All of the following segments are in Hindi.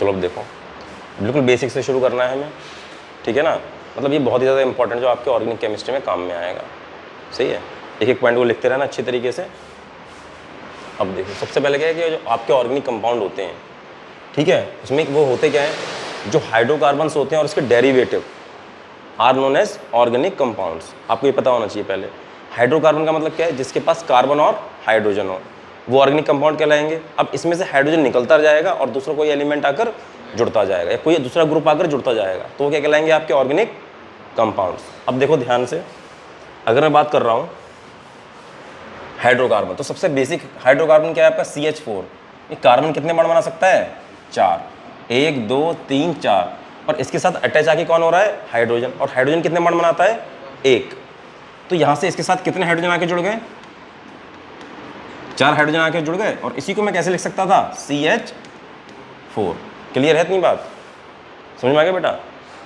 चलो अब देखो, बिल्कुल बेसिक से शुरू करना है हमें, ठीक है ना। मतलब ये बहुत ही ज़्यादा इंपॉर्टेंट जो आपके ऑर्गेनिक केमिस्ट्री में काम में आएगा, सही है। एक एक पॉइंट को लिखते रहना अच्छी तरीके से। अब देखो सबसे पहले क्या है कि जो आपके ऑर्गेनिक कंपाउंड होते हैं, ठीक है, उसमें वो होते क्या है, जो हाइड्रोकार्बन्स होते हैं और उसके derivative are known as organic compounds. आपको ये पता होना चाहिए पहले। हाइड्रोकार्बन का मतलब क्या है, जिसके पास कार्बन और हाइड्रोजन हो, वो ऑर्गेनिक कंपाउंड कहलाएंगे। अब इसमें से हाइड्रोजन निकलता जाएगा और दूसरा कोई एलिमेंट आकर जुड़ता जाएगा या कोई दूसरा ग्रुप आकर जुड़ता जाएगा, तो वो क्या कहलाएंगे, आपके ऑर्गेनिक कंपाउंड्स। अब देखो ध्यान से, अगर मैं बात कर रहा हूँ हाइड्रोकार्बन, तो सबसे बेसिक हाइड्रोकार्बन क्या है आपका, CH4। ये कार्बन कितने बार बना सकता है, 4, 1 2 3 4, और इसके साथ अटैच आके कौन हो रहा है, हाइड्रोजन। और हाइड्रोजन कितने बार बनाता है, 1। तो यहाँ से इसके साथ कितने हाइड्रोजन आके जुड़ गए, 4 हाइड्रोजन आके जुड़ गए। और इसी को मैं कैसे लिख सकता था, CH4। क्लियर है इतनी बात, समझ में आ गया बेटा।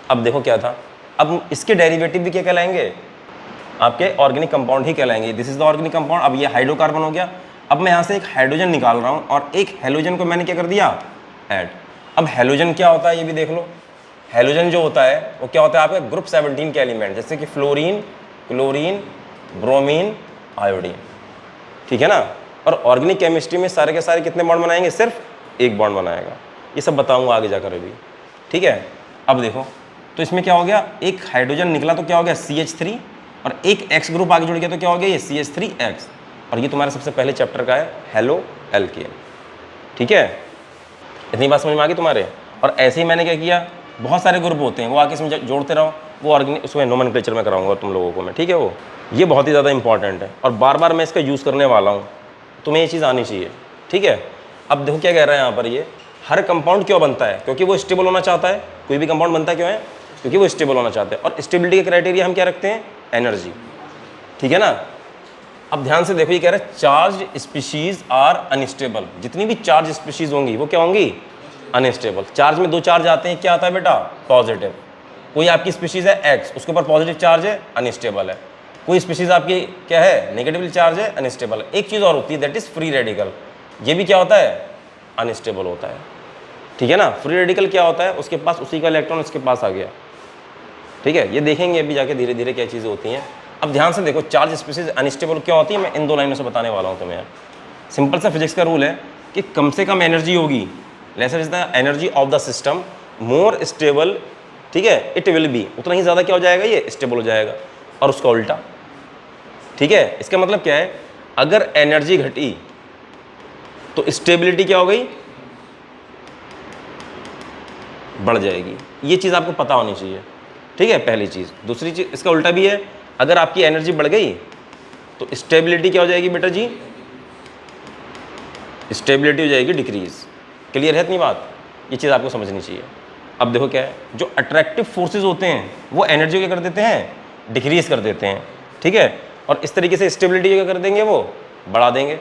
अब देखो क्या था, अब इसके डेरिवेटिव भी क्या कहलाएंगे, आपके ऑर्गेनिक कंपाउंड ही कहलाएंगे। This is the organic compound. अब ये हाइड्रोकार्बन हो गया। अब मैं यहाँ से एक हाइड्रोजन निकाल रहा हूँ और एक हेलोजन को मैंने क्या कर दिया, ऐड। अब हेलोजन क्या होता है ये भी देख लो। हेलोजन जो होता है वो क्या होता है, आपका ग्रुप 17 के एलिमेंट, जैसे कि फ्लोरीन, क्लोरीन, ब्रोमीन, आयोडीन, ठीक है ना। और ऑर्गेनिक केमिस्ट्री में सारे के सारे कितने बॉन्ड बनाएंगे, सिर्फ एक बॉन्ड बनाएगा। ये सब बताऊंगा आगे जाकर अभी, ठीक है। अब देखो तो इसमें क्या हो गया, एक हाइड्रोजन निकला तो क्या हो गया, CH3, और एक X ग्रुप आगे जुड़ गया तो क्या हो गया, ये CH3X। और ये तुम्हारे सबसे पहले चैप्टर का है हेलो एल्केन, ठीक है। इतनी बात समझ में आ गई तुम्हारे। और ऐसे ही मैंने क्या किया, बहुत सारे ग्रुप होते हैं वो आके इसमें जोड़ते रहो, वो ऑर्गेनिक उसमें नोमेनक्लेचर में कराऊंगा तुम लोगों को मैं, ठीक है। वो ये बहुत ही ज़्यादा इंपॉर्टेंट है और बार बार मैं इसका यूज़ करने वाला हूँ, तुम्हें ये चीज़ आनी चाहिए, ठीक है। अब देखो क्या कह रहा है यहाँ पर, ये हर कंपाउंड क्यों बनता है, क्योंकि वो स्टेबल होना चाहता है। कोई भी कंपाउंड बनता है क्यों है, क्योंकि वो स्टेबल होना चाहते हैं। और स्टेबिलिटी के क्राइटेरिया हम क्या रखते हैं, एनर्जी, ठीक है ना। अब ध्यान से देखो, ये कह रहा है चार्ज स्पीशीज आर अनस्टेबल। जितनी भी चार्ज स्पीशीज होंगी वो क्या होंगी, अनस्टेबल। चार्ज में 2 चार्ज आते हैं, क्या आता है बेटा, पॉजिटिव। कोई आपकी स्पीशीज है X, उसके ऊपर पॉजिटिव चार्ज है, अनस्टेबल है। कोई स्पीशीज आपकी क्या है, नेगेटिव चार्ज है, अनस्टेबल है। एक चीज़ और होती है, दैट इज फ्री रेडिकल। ये भी क्या होता है, अनस्टेबल होता है, ठीक है ना। फ्री रेडिकल क्या होता है, उसके पास उसी का इलेक्ट्रॉन उसके पास आ गया, ठीक है। ये देखेंगे अभी जाके धीरे धीरे क्या चीज़ें होती हैं। अब ध्यान से देखो, चार्ज स्पीशीज अनस्टेबल क्या होती है, मैं इन 2 लाइनों से बताने वाला हूँ तुम्हें। सिंपल सा फिजिक्स का रूल है कि कम से कम एनर्जी होगी, lesser is the energy of the system, more stable, ठीक है, इट विल बी, उतना ही ज़्यादा क्या हो जाएगा, ये स्टेबल हो जाएगा। और उसका उल्टा, ठीक है। इसका मतलब क्या है, अगर एनर्जी घटी तो स्टेबिलिटी क्या हो गई, बढ़ जाएगी। ये चीज़ आपको पता होनी चाहिए, ठीक है, पहली चीज़। दूसरी चीज़ इसका उल्टा भी है, अगर आपकी एनर्जी बढ़ गई तो स्टेबिलिटी क्या हो जाएगी बेटा जी, स्टेबिलिटी हो जाएगी डिक्रीज। क्लियर है इतनी बात, ये चीज़ आपको समझनी चाहिए। अब देखो क्या है, जो अट्रैक्टिव फोर्सेज होते हैं वो एनर्जी क्या कर देते हैं, डिक्रीज कर देते हैं, ठीक है। और इस तरीके से स्टेबिलिटी क्या कर देंगे, वो बढ़ा देंगे।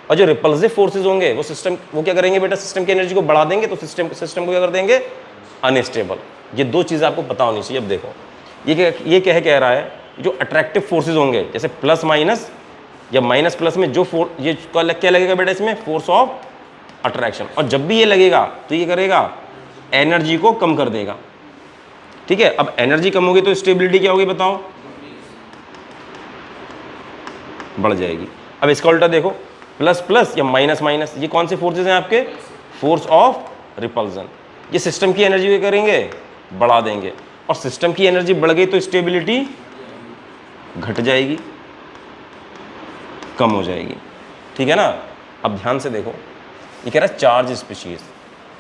और जो रिपल्सिव फोर्सेज होंगे वो क्या करेंगे बेटा, सिस्टम की एनर्जी को बढ़ा देंगे, तो सिस्टम को क्या कर देंगे, अनस्टेबल। ये 2 चीज़ें आपको पता होनी चाहिए। अब देखो ये कह रहा है, जो अट्रैक्टिव फोर्सेज होंगे, जैसे प्लस माइनस या माइनस प्लस में जो ये क्या लगेगा बेटा, इसमें फोर्स ऑफ अट्रैक्शन। और जब भी ये लगेगा तो ये करेगा, एनर्जी को कम कर देगा, ठीक है। अब एनर्जी कम होगी तो स्टेबिलिटी क्या होगी बताओ, बढ़ जाएगी। अब इसका उल्टा देखो, प्लस प्लस या माइनस माइनस, ये कौन से फोर्सेज हैं आपके, फोर्स ऑफ रिपल्जन। ये सिस्टम की एनर्जी को करेंगे, बढ़ा देंगे। और सिस्टम की एनर्जी बढ़ गई तो स्टेबिलिटी घट जाएगी, कम हो जाएगी, ठीक है ना। अब ध्यान से देखो, ये कह रहा है चार्ज स्पीशीज।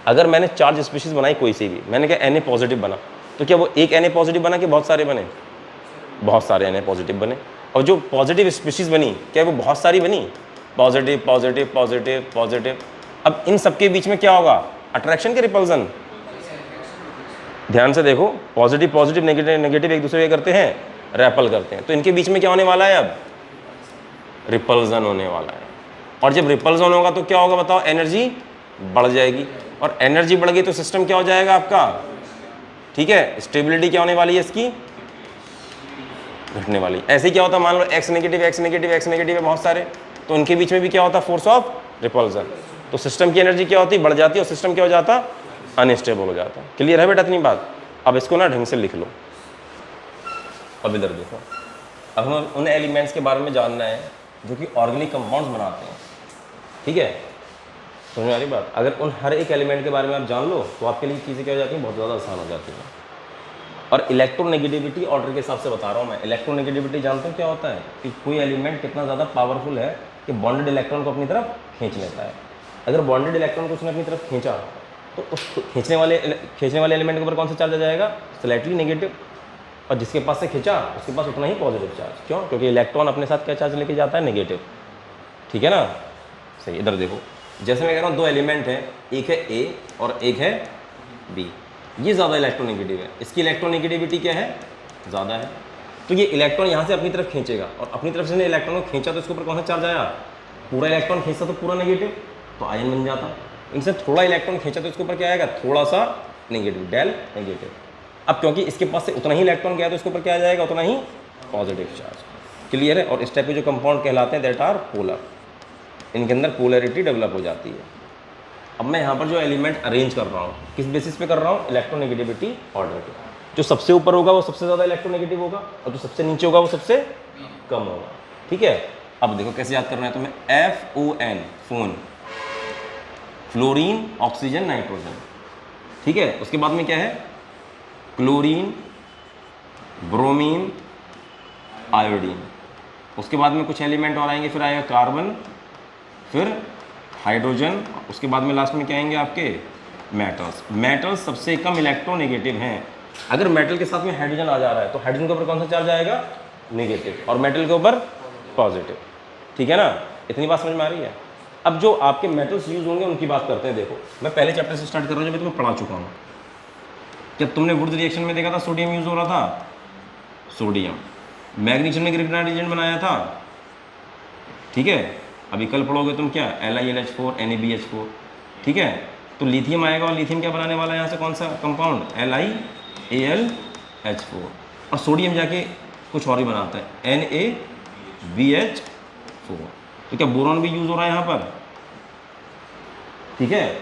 अगर मैंने चार्ज स्पीशीज बनाई कोई सी भी, मैंने कहा Na पॉजिटिव बना, तो क्या वो एक Na पॉजिटिव बना कि बहुत सारे बने, बहुत सारे Na पॉजिटिव बने। और जो पॉजिटिव स्पीशीज बनी, क्या वो बहुत सारी बनी, पॉजिटिव पॉजिटिव पॉजिटिव पॉजिटिव। अब इन सबके बीच में क्या होगा, अट्रैक्शन के रिपल्जन। ध्यान से देखो, पॉजिटिव पॉजिटिव नेगेटिव नेगेटिव एक दूसरे के करते हैं, रेपल करते हैं। तो इनके बीच में क्या होने वाला है, अब रिपल्जन होने वाला है। और जब रिपल्जन होगा तो क्या होगा बताओ, एनर्जी बढ़ जाएगी। और एनर्जी बढ़ गई तो सिस्टम क्या हो जाएगा आपका, ठीक है। स्टेबिलिटी क्या होने वाली है इसकी, घटने वाली। ऐसे ही क्या होता है, मान लो x negative x negative x negative है बहुत सारे, तो उनके बीच में भी क्या होता है, फोर्स ऑफ रिपल्जन। तो सिस्टम की एनर्जी क्या होती है, बढ़ जाती है, और सिस्टम क्या हो जाता, अनस्टेबल हो जाता है। क्लियर है बेटा इतनी बात? अब इसको ना ढंग से लिख लो। अब इधर देखो, अब हमें उन एलिमेंट्स के बारे में जानना है जो कि ऑर्गेनिक कंपाउंड्स बनाते हैं। ठीक है, समझ में आ रही बात? अगर उन हर एक एलिमेंट के बारे में आप जान लो तो आपके लिए चीज़ें क्या हो जाती हैं, बहुत ज़्यादा आसान हो जाती हैं। और इलेक्ट्रोनेगेटिविटी ऑर्डर के हिसाब से बता रहा हूँ मैं। इलेक्ट्रोनेगेटिविटी जानते हो क्या होता है? कि कोई एलिमेंट कितना ज़्यादा पावरफुल है कि बॉन्डेड इलेक्ट्रॉन को अपनी तरफ खींच लेता है। अगर बॉन्डेड इलेक्ट्रॉन को उसने अपनी तरफ खींचा तो उस खींचने वाले एलिमेंट के ऊपर कौन सा चार्ज आ जाएगा? Slightly negative. और जिसके पास से खींचा उसके पास उतना ही पॉजिटिव चार्ज। क्यों? क्योंकि इलेक्ट्रॉन अपने साथ क्या चार्ज लेके जाता है? नेगेटिव। ठीक है ना? सही। इधर देखो, जैसे मैं कह रहा हूँ दो एलिमेंट है, एक है ए और एक है बी। ये ज़्यादा इलेक्ट्रोनेगेटिव है, इसकी इलेक्ट्रोनेगेटिविटी क्या है? ज़्यादा है। तो ये इलेक्ट्रॉन यहाँ से अपनी तरफ खींचेगा और अपनी तरफ से ने इलेक्ट्रॉन को खींचा तो इसके ऊपर कौन सा चार्ज आया? पूरा इलेक्ट्रॉन खींचता तो पूरा नेगेटिव, तो आयन बन जाता। इनसे थोड़ा इलेक्ट्रॉन खींचा तो इसके ऊपर क्या आएगा? थोड़ा सा नेगेटिव, डेल नेगेटिव। अब क्योंकि इसके पास से उतना ही इलेक्ट्रॉन गया तो इसके ऊपर क्या आ जाएगा? उतना ही पॉजिटिव चार्ज। क्लियर है? और इस टाइप के जो कंपाउंड कहलाते हैं दैट आर पोलर, इनके अंदर पोलैरिटी डेवलप हो जाती है। अब मैं यहाँ पर जो एलिमेंट अरेंज कर रहा हूँ किस बेसिस पे कर रहा हूँ? इलेक्ट्रोनेगेटिविटी ऑर्डर के। जो सबसे ऊपर होगा वो सबसे ज़्यादा इलेक्ट्रोनेगेटिव होगा और जो सबसे नीचे होगा वो सबसे कम होगा। ठीक है, अब देखो कैसे याद करना है तुम्हें। FON, phone, fluorine, oxygen, nitrogen. ठीक है, उसके बाद में क्या है? Chlorine, bromine, iodine. उसके बाद में कुछ एलिमेंट और आएंगे, फिर आएगा कार्बन, फिर हाइड्रोजन, उसके बाद में लास्ट में क्या आएंगे आपके? मेटल्स। मेटल्स सबसे कम इलेक्ट्रोनेगेटिव हैं। अगर मेटल के साथ में हाइड्रोजन आ जा रहा है तो हाइड्रोजन के ऊपर कौन सा चार्ज आएगा? नेगेटिव, और मेटल के ऊपर पॉजिटिव। ठीक है ना? इतनी बात समझ में आ रही है? अब जो आपके मेटल्स यूज होंगे उनकी बात करते हैं। देखो मैं पहले चैप्टर से स्टार्ट कर रहा हूँ, जो मैं तुम्हें पढ़ा चुका हूँ। क्या तुमने वुड्स रिएक्शन में देखा था सोडियम यूज हो रहा था? सोडियम। मैग्नीशियम ने ग्रिग्नाइट एजेंट बनाया था। ठीक है, अभी कल पढ़ोगे तुम क्या? LiLH4 NaBH4। ठीक है, तो लिथियम आएगा और लिथियम क्या बनाने वाला है यहाँ से? कौन सा कंपाउंड? LiAlH4। और सोडियम जाके कुछ और ही बनाता है, NaBH4। तो क्या बोरॉन भी यूज़ हो रहा है यहाँ पर? ठीक है,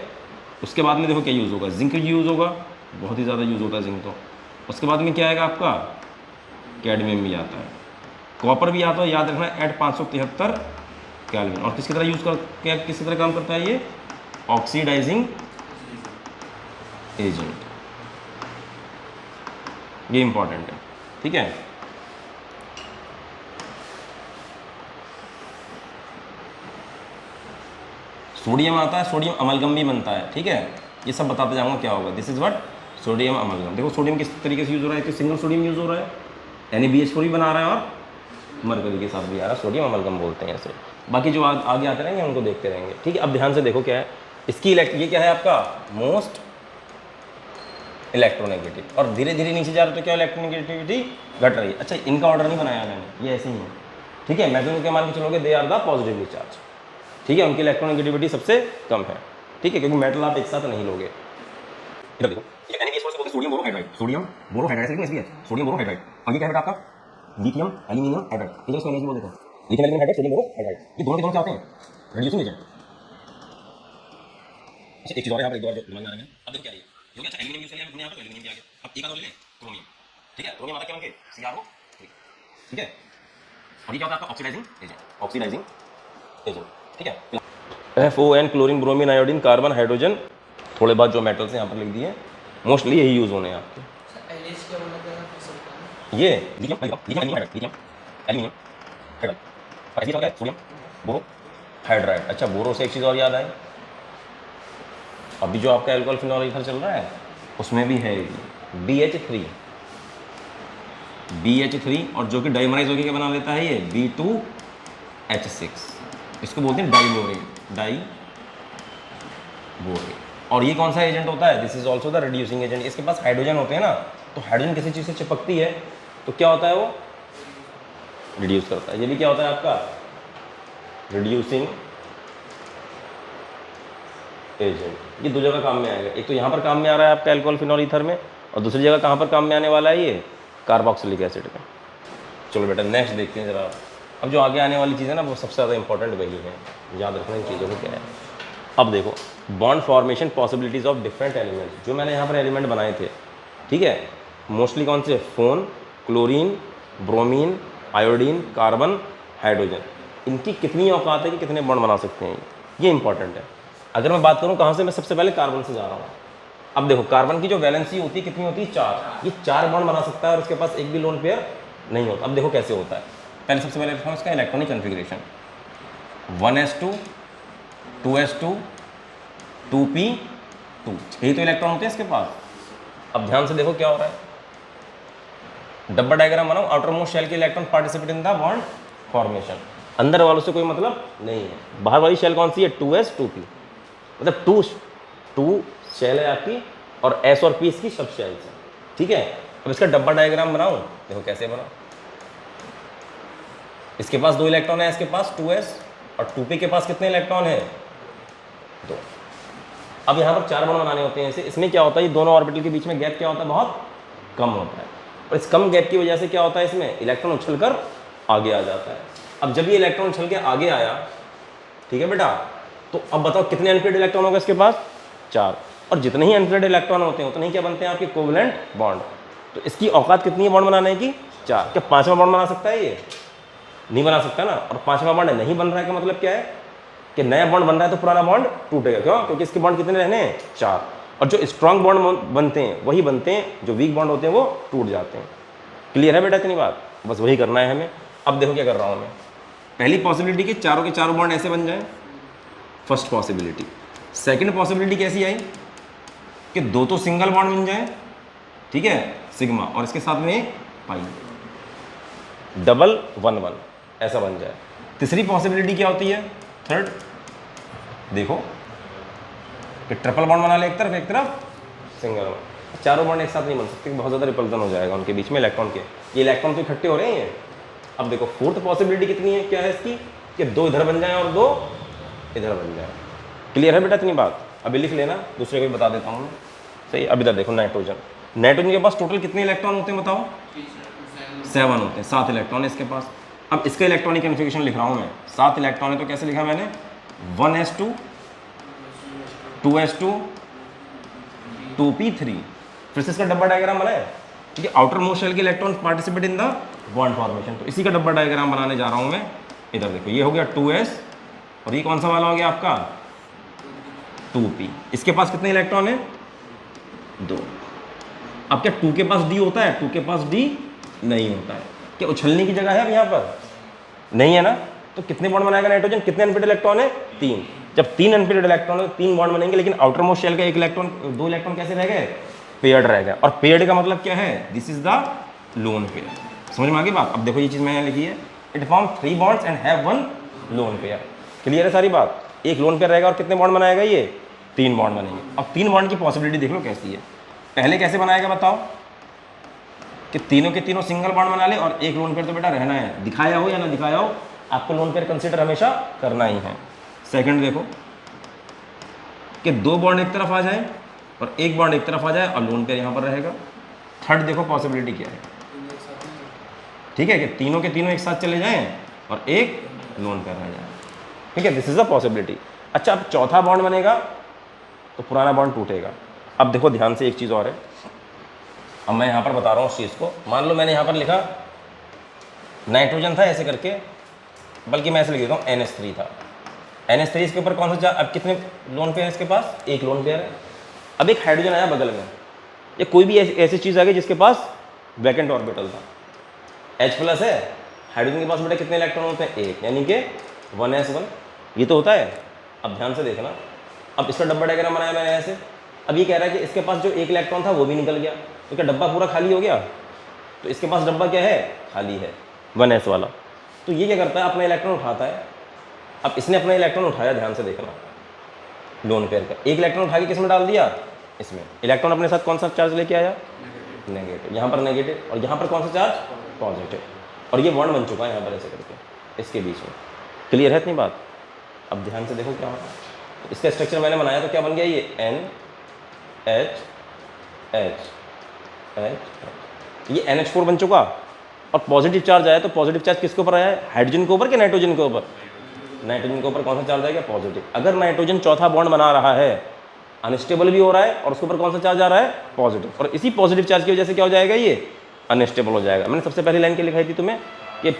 उसके बाद में देखो क्या यूज़ होगा? जिंक यूज़ होगा, बहुत ही ज़्यादा यूज़ होता है जिंक तो। उसके बाद में क्या आएगा आपका? कैडमियम भी आता है, कॉपर भी आता है, याद रखना एट 573 केल्विन। और किसकी तरह यूज़ कर क्या किसकी तरह काम करता है ये? Oxidising agent. ये इंपॉर्टेंट है। ठीक है, सोडियम आता है, सोडियम अमलगम भी बनता है। ठीक है, ये सब बताते जाऊंगा क्या होगा। This is what? Sodium amalgam. देखो सोडियम किस तरीके से यूज़ हो रहा है? तो सिंगल सोडियम यूज़ हो रहा है, NaBH4 भी बना रहा है और मरकरी के साथ भी आ रहा है, सोडियम अमलगम बोलते हैं ऐसे। बाकी जो आगे आते रहेंगे उनको देखते रहेंगे। ठीक है, अब ध्यान से देखो क्या है इसकी ये क्या है आपका? Most electronegative. और धीरे धीरे नीचे जा रहे तो क्या इलेक्ट्रोनेगेटिविटी घट रही है। अच्छा, इनका ऑर्डर नहीं बनाया मैंने, ये ऐसे ही है। ठीक है, मैक्सिमम क्या मान के चलोगे? They are the positively charge. ठीक है, उनकी इलेक्ट्रोनेगेटिविटी सबसे कम है। ठीक है, क्योंकि मेटल आप एक साथ नहीं लोगे। इधर देखो, ये NaBH4 से बोलते हैं सोडियम बोरोहाइड्राइड, सोडियम बोरोहाइड्राइड से SBH, सोडियम बोरोहाइड्राइड। और ये क्या है बेटा आपका? Lithium aluminium hydride. ठीक है, इसको एनर्जी बोल देते हैं, lithium aluminium hydride, sodium borohydride. ये दोनों के दोनों क्या होते हैं? Reducing agent. अच्छा, एक चीज और यहाँ पर एक दो जो समझ में आ रहा है। अब देखो क्या है ये? अच्छा, एल्यूमिनियम यूज किया हमने यहाँ पर, एल्यूमिनियम भी आ गया। अब एक और ले क्रोमियम। ठीक है, क्रोमियम आता क्या होंगे? CrO3। ठीक है, और ये क्या होता है आपका? Oxidising agent, oxidising agent. ठीक है, FON, chlorine, bromine, iodine, carbon, hydrogen. थोड़े बहुत जो मेटल्स यहाँ पर लिख दिए, मोस्टली यही यूज होने हैं आपके। ये lithium aluminium hydride, sodium borohydride. अच्छा, बोरो से एक चीज़ और याद आई, अभी जो आपका एल्कोहल फिनॉल ईथर चल रहा है उसमें भी है BH3, और जो कि डाइमराइज होकर क्या बना लेता है ये? B2H6। इसको बोलते हैं डाइबोरेट, और ये कौन सा एजेंट होता है? This is also the reducing agent. इसके पास हाइड्रोजन होते हैं ना, तो हाइड्रोजन किसी चीज़ से चिपकती है तो क्या होता है? वो रिड्यूस करता है। ये भी क्या होता है आपका? Reducing agent. ये दो जगह काम में आएगा, एक तो यहाँ पर काम में आ रहा है आपका एल्कोहल फिनॉल ईथर में, और दूसरी जगह कहाँ पर काम में आने वाला है? ये कार्बोक्सिलिक एसिड में। चलो बेटा नेक्स्ट देखते हैं जरा। अब जो आगे आने वाली चीज़ है ना वो सबसे ज़्यादा इंपॉर्टेंट वही है, याद रखना इन चीज़ों को क्या है। अब देखो bond formation possibilities of different elements, जो मैंने यहाँ पर एलिमेंट बनाए थे, ठीक है, मोस्टली कौन से, phone, chlorine, bromine, iodine, carbon, hydrogen, इनकी कितनी औकात है कि कितने बॉन्ड बना सकते हैं, ये इंपॉर्टेंट है। अगर मैं बात करूँ कहाँ से, मैं सबसे पहले कार्बन से जा रहा हूँ। अब देखो कार्बन की जो वैलेंसी होती है कितनी होती है, 4, ये 4 बॉन्ड बना सकता है और उसके पास एक भी लोन पेयर नहीं होता। अब देखो कैसे होता है, पहले सबसे पहले लिखा इसका electronic configuration, 1s2 2s2 2p2, यही तो इलेक्ट्रॉन होते हैं इसके पास। अब ध्यान से देखो क्या हो रहा है, डब्बा डायग्राम बनाओ, आउटर मोस्ट शेल के electron participate in the bond formation, अंदर वालों से कोई मतलब नहीं है। बाहर वाली शेल कौन सी है, 2s 2p, मतलब टू शेल है आपकी और s और p इसकी सब शेल्स हैं, ठीक है। अब इसका डब्बा डायग्राम बनाओ, देखो कैसे बनाओ, इसके पास 2 इलेक्ट्रॉन है, इसके पास 2s, और 2p के पास कितने इलेक्ट्रॉन है, 2। अब यहाँ पर 4 बॉन्ड बनाने होते हैं इसे, इसमें क्या होता है, ये दोनों ऑर्बिटल के बीच में गैप क्या होता है, बहुत कम होता है, और इस कम गैप की वजह से क्या होता है, इसमें इलेक्ट्रॉन उछलकर आगे आ जाता है। अब जब ये इलेक्ट्रॉन उछल के आगे आया, ठीक है बेटा, तो अब बताओ कितने अनपेड इलेक्ट्रॉन होगा इसके पास, 4, और जितने ही अनपेड इलेक्ट्रॉन होते हैं उतने ही क्या बनते हैं आपके कोवलेंट बॉन्ड। तो इसकी औकात कितनी है बॉन्ड बनाने की, 4। क्या 5वां बॉन्ड बना सकता है, ये नहीं बना सकता ना, और 5वां बॉन्ड नहीं बन रहा है का मतलब क्या है कि नया बॉन्ड बन रहा है तो पुराना बॉन्ड टूटेगा, क्यों, क्योंकि इसके बॉन्ड कितने रहने हैं, 4, और जो स्ट्रॉन्ग बॉन्ड बनते हैं वही बनते हैं, जो वीक बॉन्ड होते हैं वो टूट जाते हैं। क्लियर है बेटा इतनी बात, बस वही करना है हमें। अब देखो क्या कर रहा हूँ मैं, पहली पॉसिबिलिटी कि चारों के चारों बॉन्ड ऐसे बन जाएं, फर्स्ट पॉसिबिलिटी। सेकंड पॉसिबिलिटी कैसी आई कि 2 तो सिंगल बॉन्ड बन जाए, ठीक है, सिग्मा, और इसके साथ में पाई, डबल 1 1 ऐसा बन जाए। तीसरी पॉसिबिलिटी क्या होती है, थर्ड, देखो कि ट्रिपल बॉन्ड बना ले एक तरफ सिंगल बॉन्ड, चारों बॉन्ड एक साथ नहीं बन सकते, बहुत ज़्यादा रिपल्जन हो जाएगा उनके बीच में इलेक्ट्रॉन के, ये इलेक्ट्रॉन तो इकट्ठे हो रहे हैं। अब देखो फोर्थ पॉसिबिलिटी कितनी है, क्या है इसकी, कि 2 इधर बन जाए और 2 इधर बन जाए। क्लियर है बेटा इतनी बात, अभी लिख लेना, दूसरे को भी बता देता हूँ मैं, सही। अब इधर देखो नाइट्रोजन, नाइट्रोजन के पास टोटल कितने इलेक्ट्रॉन होते हैं बताओ, 7 होते हैं, 7 इलेक्ट्रॉन है इसके पास। अब इसका इलेक्ट्रॉनिक कन्फिग्रेशन लिख रहा हूँ मैं, 7 इलेक्ट्रॉन है तो कैसे लिखा मैंने, 1s2 2s2 2p3, फिर से इसका डब्बा डायग्राम बनाए, ठीक है, आउटर मोस्ट शेल के electron participate in the bond formation, तो इसी का डब्बा डायग्राम बनाने जा रहा हूँ मैं। इधर देखो ये हो गया 2s, और ये कौन सा वाला हो गया आपका 2p, इसके पास कितने इलेक्ट्रॉन है, 2। अब क्या 2 के पास d होता है, 2 के पास d नहीं होता है, क्या उछलने की जगह है अब यहाँ पर, नहीं है ना, तो कितने बॉन्ड बनाएगा नाइट्रोजन, कितने अनपेड इलेक्ट्रॉन है, 3। जब 3 अनपेड इलेक्ट्रॉन है 3 बॉन्ड बनेंगे, लेकिन आउटर मोस्ट शेल का 1 इलेक्ट्रॉन 2 इलेक्ट्रॉन कैसे रह गए, पेयर्ड रह गए, और पेयर्ड का मतलब क्या है, this is the lone pair. समझ में आ गई बात। अब देखो ये चीज़ मैंने लिखी है, it form 3 bonds and have 1 lone pair. Clear है सारी बात, एक लोन पेयर रहेगा और कितने बॉन्ड बनाएगा ये, 3 बॉन्ड बनेंगे। अब 3 बॉन्ड की पॉसिबिलिटी देख लो कैसी है, पहले कैसे बनाएगा बताओ, कि तीनों के तीनों सिंगल बॉन्ड बना ले और एक लोन पेयर तो बेटा रहना है, दिखाया हो या ना दिखाया हो, आपको लोन पेयर कंसीडर हमेशा करना ही है। सेकंड देखो कि 2 बॉन्ड एक तरफ आ जाए और 1 बॉन्ड एक तरफ आ जाए और लोन पेयर यहाँ पर रहेगा। थर्ड देखो पॉसिबिलिटी क्या है, ठीक है, कि तीनों के तीनों एक साथ चले जाएं और एक लोन पेयर रह जाए, ठीक है, दिस इज अ पॉसिबिलिटी। अच्छा अब चौथा बॉन्ड बनेगा तो पुराना बॉन्ड टूटेगा। अब देखो ध्यान से एक चीज़ और है, अब मैं यहाँ पर बता रहा हूँ उस चीज़ को। मान लो मैंने यहाँ पर लिखा नाइट्रोजन था ऐसे करके, बल्कि मैं ऐसे लिख देता हूँ NH3 था, NH3 इसके ऊपर कौन सा, अब कितने लोन पेयर है इसके पास, 1 लोन पेयर है। अब एक हाइड्रोजन आया बगल में, या कोई भी ऐसी चीज़ आ गई जिसके पास वैकेंट ऑर्बिटल था, H+ है, हाइड्रोजन के पास बेटा कितने इलेक्ट्रॉन होते हैं, 1, यानी कि 1s1, ये तो होता है। अब ध्यान से देखना, अब इसका डब्बा डायग्राम बनाया मैंने ऐसे। अब ये कह रहा है कि इसके पास जो 1 इलेक्ट्रॉन था वो भी निकल गया, तो क्या डब्बा पूरा खाली हो गया, तो इसके पास डब्बा क्या है, खाली है, 1s वाला। तो ये क्या करता है, अपना इलेक्ट्रॉन उठाता है। अब इसने अपना इलेक्ट्रॉन उठाया, ध्यान से देखना, लोन पेयर का 1 इलेक्ट्रॉन उठा के किस में डाल दिया, इसमें। इलेक्ट्रॉन अपने साथ कौन सा चार्ज लेके आया, नेगेटिव, यहाँ पर नेगेटिव, और यहाँ पर कौन सा चार्ज, पॉजिटिव, और ये बॉन्ड बन चुका है यहाँ पर ऐसे करके इसके बीच में। क्लियर है इतनी बात। अब ध्यान से देखो क्या होगा, इसका स्ट्रक्चर मैंने बनाया तो क्या बन गया, ये NH H H, ये NH4 बन चुका, और पॉजिटिव चार्ज आया तो पॉजिटिव चार्ज किसके ऊपर आया है, हाइड्रोजन के ऊपर कि नाइट्रोजन के ऊपर, नाइट्रोजन के ऊपर कौन सा चार्ज आएगा, पॉजिटिव। अगर नाइट्रोजन चौथा बॉन्ड बना रहा है, अनस्टेबल भी हो रहा है और उसके ऊपर कौन सा चार्ज आ रहा है, पॉजिटिव, और इसी पॉजिटिव चार्ज की वजह से क्या हो जाएगा, ये अनस्टेबल हो जाएगा। मैंने सबसे पहली लाइन के लिखाई थी तुम्हें कि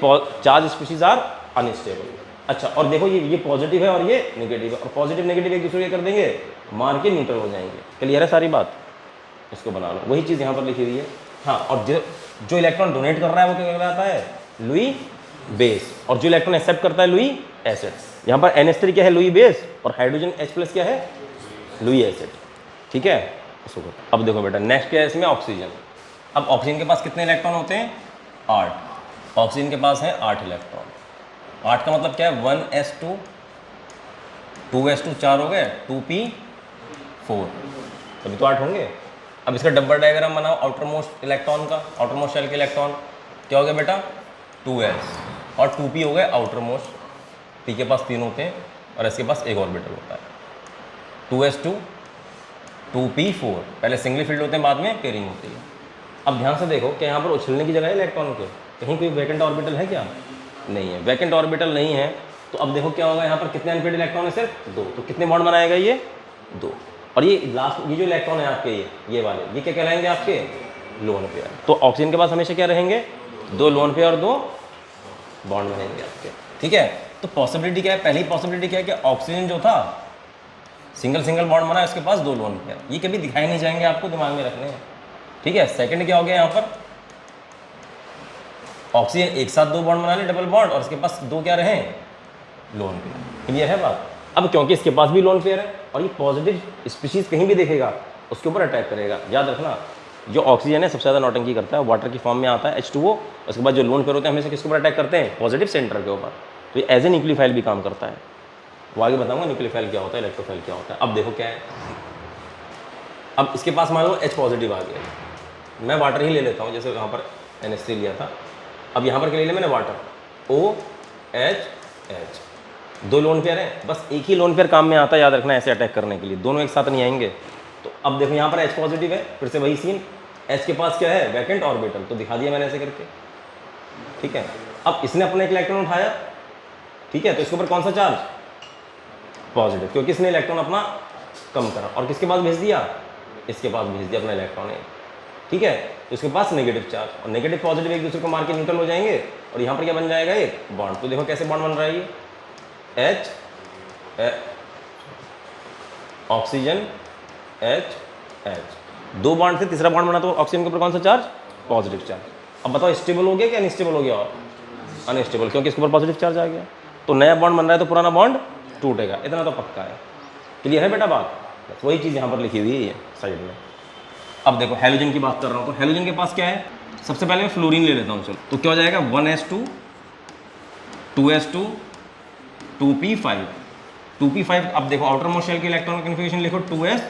चार्ज स्पीशीज आर अनस्टेबल। अच्छा, और देखो ये पॉजिटिव है और ये नेगेटिव है, और पॉजिटिव नेगेटिव एक दूसरे के कर देंगे, मार के न्यूट्रल हो जाएंगे। क्लियर है सारी बात, इसको बना लो। वही चीज़ यहाँ पर लिखी हुई है। हाँ, और जो इलेक्ट्रॉन डोनेट कर रहा है वो क्या कहलाता है, लुई बेस, और जो इलेक्ट्रॉन एक्सेप्ट करता है लुई एसिड। यहाँ पर NH3 क्या है, लुई बेस, और हाइड्रोजन H+ क्या है, लुई एसिड। ठीक है, इसको अब देखो बेटा नेक्स्ट क्या है इसमें, ऑक्सीजन। अब ऑक्सीजन के पास कितने इलेक्ट्रॉन होते हैं, 8। ऑक्सीजन के पास है 8 इलेक्ट्रॉन। 8 का मतलब क्या है, 1s2, 2s2 4 हो गए, 2p4, तभी तो 8 होंगे। अब इसका डबल डायग्राम बनाओ आउटर मोस्ट इलेक्ट्रॉन का, आउटर मोस्ट शेल के इलेक्ट्रॉन क्या हो गया बेटा, 2s और 2p हो गए आउटर मोस्ट। p के पास 3 होते हैं और s के पास एक ऑर्बिटल होता है, 2s2 2p4। पहले सिंगली फील्ड होते हैं, बाद में पेयरिंग होती है। अब ध्यान से देखो कि यहाँ पर उछलने की जगह है इलेक्ट्रॉन के, कहीं कोई वैकेंट ऑर्बिटल है क्या, नहीं है। वैकेंट ऑर्बिटल नहीं है तो अब देखो क्या होगा, यहाँ पर कितने अनपेड इलेक्ट्रॉन है, सिर्फ 2। तो कितने बॉन्ड बनाएगा ये, 2। और ये लास्ट ये जो इलेक्ट्रॉन है आपके ये वाले, ये क्या कहलाएंगे आपके, लोन पेयर। तो ऑक्सीजन के पास हमेशा क्या रहेंगे, 2 लोन पेयर और 2 बॉन्ड बनेंगे आपके। ठीक है, तो पॉसिबिलिटी क्या है, पहली पॉसिबिलिटी क्या है कि ऑक्सीजन जो था सिंगल बॉन्ड बना, इसके पास 2 लोन पेयर, ये कभी दिखाई नहीं जाएंगे, आपको दिमाग में रखने हैं। ठीक है, सेकंड क्या हो गया, यहाँ पर ऑक्सीजन एक साथ 2 बॉन्ड बना ले, डबल बॉन्ड, और इसके पास 2 क्या रहे, लोन पेयर। क्लियर है बात। अब क्योंकि इसके पास भी लोन पेयर है और ये पॉजिटिव स्पीशीज कहीं भी देखेगा उसके ऊपर अटैक करेगा। याद रखना, जो ऑक्सीजन है सबसे ज़्यादा नौटंकी करता है, वाटर की फॉर्म में आता है H2O, उसके बाद जो लोन पेयर होते हैं हमेशा किसके ऊपर अटैक करते हैं, पॉजिटिव सेंटर के ऊपर। तो ये एज ए न्यूक्लियोफाइल भी काम करता है, वो आगे बताऊंगा न्यूक्लियोफाइल क्या होता है, इलेक्ट्रोफाइल क्या होता है। अब देखो क्या है, अब इसके पास मान लो H पॉजिटिव आ गया, मैं वाटर ही ले लेता हूँ, जैसे यहाँ पर NH3 लिया था। अब यहाँ पर क्या ले लिया मैंने, वाटर, OH। 2 लोन पेयर हैं, बस एक ही लोन पेयर काम में आता है, याद रखना, ऐसे अटैक करने के लिए, दोनों एक साथ नहीं आएंगे। तो अब देखो यहाँ पर H पॉजिटिव है, फिर से वही सीन, H के पास क्या है, वैकेंट ऑर्बिटल, तो दिखा दिया मैंने ऐसे करके। ठीक है, अब इसने अपना एक इलेक्ट्रॉन उठाया, ठीक है, तो इसके ऊपर कौन सा चार्ज, पॉजिटिव, क्योंकि इसने इलेक्ट्रॉन अपना कम करा, और किसके पास भेज दिया, इसके पास भेज दिया अपना इलेक्ट्रॉन है। ठीक है, तो इसके पास नेगेटिव चार्ज, और नेगेटिव पॉजिटिव एक दूसरे को मार के न्यूट्रल हो जाएंगे, और यहाँ पर क्या बन जाएगा, एक बॉन्ड। तो देखो कैसे बॉन्ड बन रहा है ये, H ऑक्सीजन H 2 बॉन्ड थे, तीसरा बॉन्ड बना तो ऑक्सीजन के ऊपर कौन सा चार्ज, पॉजिटिव चार्ज। अब बताओ स्टेबल हो गया कि अनस्टेबल हो गया, और अनस्टेबल, क्योंकि इसके ऊपर पॉजिटिव चार्ज आ गया। तो नया बॉन्ड बन रहा है तो पुराना बॉन्ड टूटेगा, इतना तो पक्का है। क्लियर है बेटा बात, बस वही चीज़ यहाँ पर लिखी हुई है साइड में। अब देखो हेलोजन की बात कर रहा हूँ, तो हेलोजन के पास क्या है, सबसे पहले मैं फ्लोरीन ले लेता हूँ। चलो, तो क्या हो जाएगा, 1s2 2s2 2p5 2p5। अब देखो आउटर मोस्ट शेल के इलेक्ट्रॉन कन्फिगरेशन लिखो, 2s